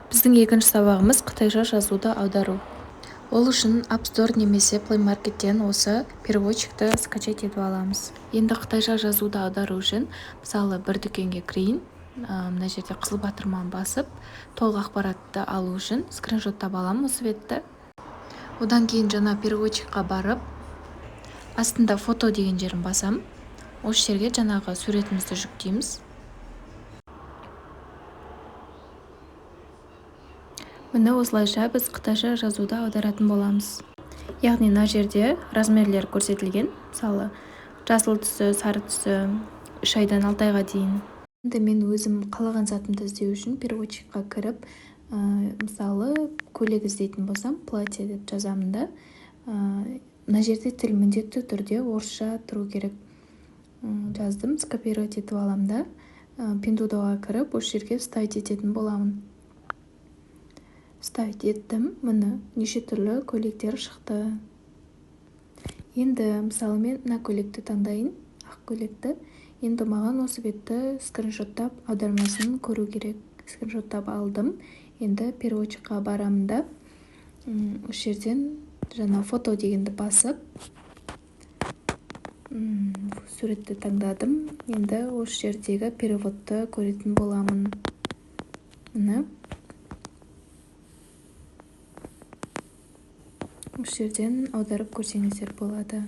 Біздің екінші сабағымыз қытайша жазуды аудару. Ол үшін App Store немесе Play Market'тен осы переводчикті скачать етіп аламыз. Енді қытайша жазуды аудару үшін, мысалы, бір дүкенге кірейін, мына жерде қызыл батырманы басып, толық ақпаратты алу үшін скриншоттап аламын осы бетті. Одан кейін жаңа переводчикқа барып, астында фото деген жерін басам. Осы жерге жаңағы суретімізді жүктейміз. Міне осылайша біз қытайша жазуды аударатын боламыз. Яғни мына жерде размерлер көрсетілген. Мысалы, жасыл түсі, сары түсі, 3 айдан 6 айға дейін. Енді мен өзім қалаған затымды іздеу үшін переводчикқа кіріп, мысалы, көйлек іздейтін болсам, платье деп жазамын да. Мына жерде тіл міндетті түрде орысша тұру керек. Жаздым, скопировать етіп аламын да. Pinduoduo'ға кіріп, осы жерге вставить ететін боламын. Вставить еттім, міне неше түрлі көйлектер шықты. Енді мысалы мен мына көйлекті таңдайын, ақ көйлекті. Енді маған осы бетті скриншоттап аудармасын көру керек. Скриншоттап алдым. Енді переводчикқа барамын да, осы жерден жаңа фото дегенді басып, суретті таңдадым. Енді осы жердегі переводты көретін боламын. Міне. Осы жерден аударып көрсеңіздер болады.